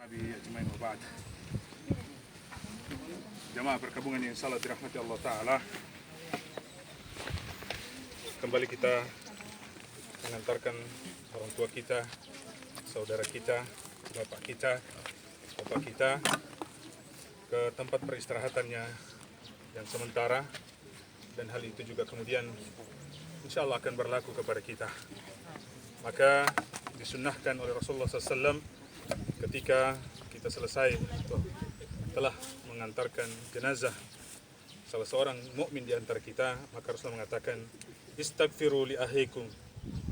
Abi ajmain wa ba'd. Jamaah berkabungan yang salat dirahmati Allah Ta'ala, kembali kita mengantarkan orang tua kita, saudara kita, bapak kita ke tempat peristirahatannya yang sementara, dan hal itu juga kemudian insya Allah akan berlaku kepada kita. Maka disunnahkan oleh Rasulullah SAW ketika kita selesai telah mengantarkan jenazah salah seorang mukmin di antara kita, maka Rasulullah mengatakan, istaghfiru li ahikum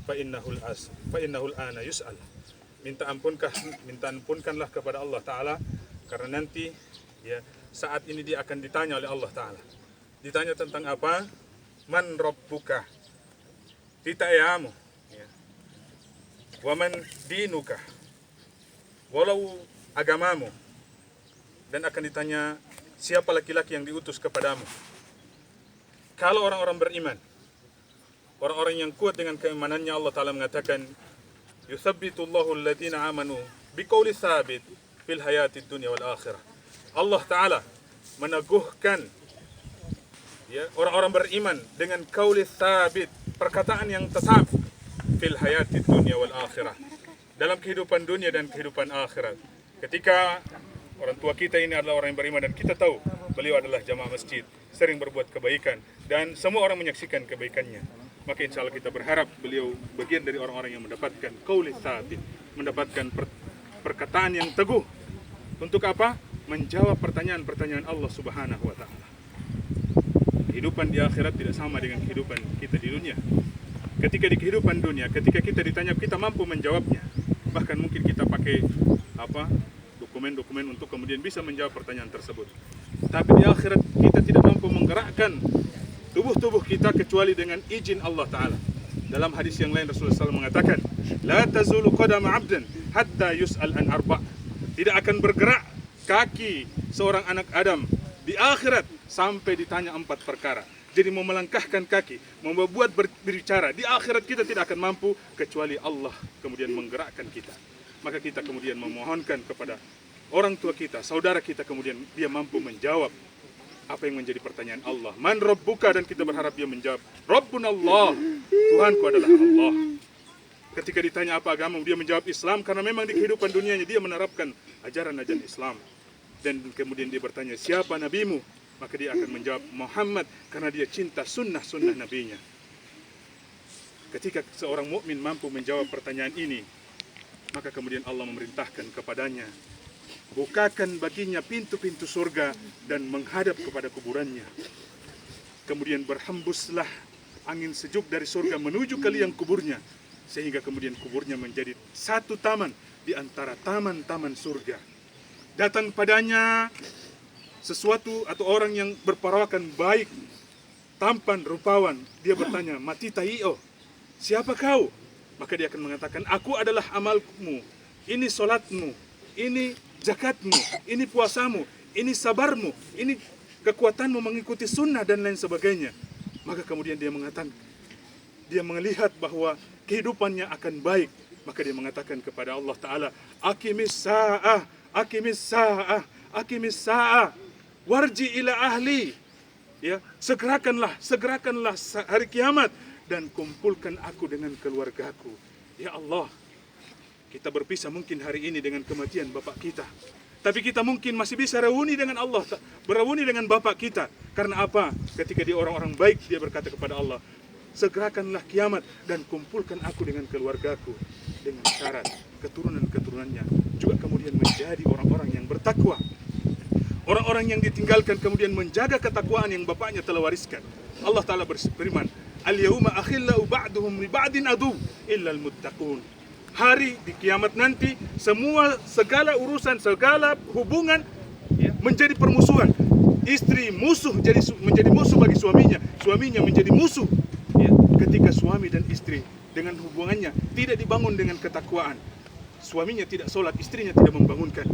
fa innahul ana yus'al. Minta ampunkanlah kepada Allah Ta'ala, karena nanti saat ini dia akan ditanya oleh Allah Ta'ala. Ditanya tentang apa? Man rabbuka, titayamu, wa man dinuka, walau agamamu, dan akan ditanya siapa laki-laki yang diutus kepadamu. Kalau orang-orang beriman, orang-orang yang kuat dengan keimanannya, Allah Ta'ala mengatakan, yuthabbitullahu alladhina amanu biqauli tsabit fil hayatid dunya wal akhirah. Allah Ta'ala meneguhkan orang-orang beriman dengan qauli tsabit, perkataan yang tetap, fil hayatid dunya wal akhirah, dalam kehidupan dunia dan kehidupan akhirat. Ketika orang tua kita ini adalah orang yang beriman dan kita tahu beliau adalah jamaah masjid, sering berbuat kebaikan dan semua orang menyaksikan kebaikannya, maka insya Allah kita berharap beliau bagian dari orang-orang yang mendapatkan qauli tsabit, mendapatkan perkataan yang teguh. Untuk apa? Menjawab pertanyaan-pertanyaan Allah Subhanahu wa Ta'ala. Kehidupan di akhirat tidak sama dengan kehidupan kita di dunia. Ketika di kehidupan dunia, ketika kita ditanya, kita mampu menjawabnya. Bahkan mungkin kita pakai dokumen-dokumen untuk kemudian bisa menjawab pertanyaan tersebut. Tapi di akhirat kita tidak mampu menggerakkan tubuh-tubuh kita kecuali dengan izin Allah Ta'ala. Dalam hadis yang lain Rasulullah SAW mengatakan, la tazulu qadama 'abdin hatta yus'al an arba'. Tidak akan bergerak kaki seorang anak Adam di akhirat sampai ditanya 4 perkara. Jadi mau melangkahkan kaki, mau membuat berbicara, di akhirat kita tidak akan mampu kecuali Allah kemudian menggerakkan kita. Maka kita kemudian memohonkan kepada orang tua kita, saudara kita, kemudian dia mampu menjawab apa yang menjadi pertanyaan Allah. Man rabbuka, dan kita berharap dia menjawab, Rabbun Allah, Tuhanku adalah Allah. Ketika ditanya apa agama, dia menjawab Islam, karena memang di kehidupan dunianya dia menerapkan ajaran-ajaran Islam. Dan kemudian dia bertanya, siapa nabimu? Maka dia akan menjawab Muhammad, karena dia cinta sunnah-sunnah nabinya. Ketika seorang mukmin mampu menjawab pertanyaan ini, maka kemudian Allah memerintahkan kepadanya, bukakan baginya pintu-pintu surga dan menghadap kepada kuburannya. Kemudian berhembuslah angin sejuk dari surga menuju ke liang kuburnya, sehingga kemudian kuburnya menjadi satu taman di antara taman-taman surga. Datang padanya sesuatu atau orang yang berperawakan baik, tampan, rupawan. Dia bertanya, mati ta'i'o, siapa kau? Maka dia akan mengatakan, aku adalah amalmu, ini solatmu, ini zakatmu, ini puasamu, ini sabarmu, ini kekuatanmu mengikuti sunnah dan lain sebagainya. Maka kemudian dia mengatakan, dia melihat bahwa kehidupannya akan baik. Maka dia mengatakan kepada Allah Ta'ala, aqimis sa'ah, aqimis sa'ah, aqimis sa'ah, warji ila ahli. Segerakanlah hari kiamat dan kumpulkan aku dengan keluargaku. Ya Allah, kita berpisah mungkin hari ini dengan kematian bapak kita, tapi kita mungkin masih bisa reuni dengan Allah, bereuni dengan bapak kita. Karena apa? Ketika dia orang-orang baik, dia berkata kepada Allah, segerakanlah kiamat dan kumpulkan aku dengan keluargaku, dengan syarat keturunan-keturunannya juga kemudian menjadi orang-orang yang bertakwa, orang-orang yang ditinggalkan kemudian menjaga ketakwaan yang bapaknya telah wariskan. Allah Ta'ala berfirman, al-yawma akhillau ba'duhum li ba'din adu illa al-muttaqun. Hari di kiamat nanti, segala urusan, segala hubungan menjadi permusuhan. Istri menjadi musuh bagi suaminya, suaminya menjadi musuh. Ketika suami dan istri dengan hubungannya tidak dibangun dengan ketakwaan, suaminya tidak sholat, istrinya tidak membangunkan,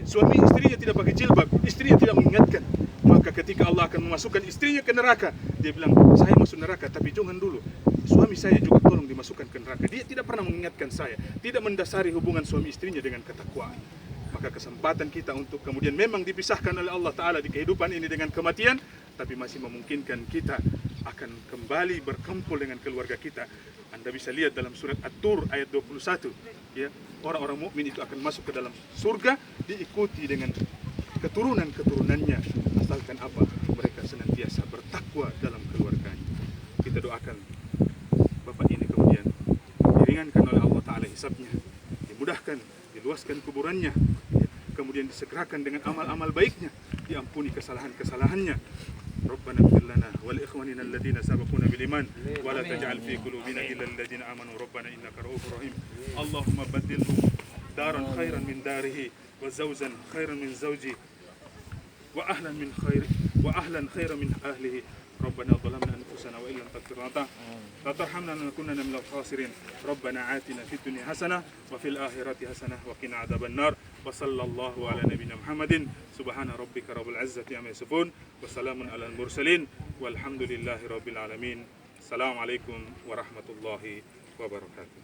suami istrinya tidak pakai jilbab, istrinya tidak mengingatkan, maka ketika Allah akan memasukkan istrinya ke neraka, dia bilang, saya masuk neraka, tapi jangan dulu, suami saya juga tolong dimasukkan ke neraka. Dia tidak pernah mengingatkan saya, tidak mendasari hubungan suami istrinya dengan ketakwaan. maka kesempatan kita untuk kemudian memang dipisahkan oleh Allah Ta'ala di kehidupan ini dengan kematian, tapi masih memungkinkan kita akan kembali berkumpul dengan keluarga kita. Anda bisa lihat dalam surat At-Tur ayat 21, ya, orang-orang mukmin itu akan masuk ke dalam surga diikuti dengan keturunan-keturunannya, asalkan apa? Mereka senantiasa bertakwa dalam keluarganya. Kita doakan Bapak ini kemudian diringankan oleh Allah Ta'ala hisabnya, dimudahkan, diluaskan kuburannya, kemudian disegerakan dengan amal-amal baiknya, diampuni kesalahan-kesalahannya. Rabbana ighfir lana wa li ikhwanina alladhina sabaquna bil iman wa la taj'al fi qulubina ghillan lil ladzina amanu rabbana innaka ra'ufur rahim. Allahumma baddilhu daran khairan min darihi wa zawjan khairan min zawji wa ahlan khairan min ahlihi. ربنا ظلمنا أنفسنا وإن لم تغفر لنا وترحمنا لنكونن من الخاسرين. ربنا آتنا في الدنيا حسنة وفي الآخرة حسنة وقنا عذاب النار. وصلى الله على نبينا محمد. سبحان ربك رب العزة عما يصفون وسلام على المرسلين والحمد لله رب العالمين. السلام عليكم ورحمة الله وبركاته.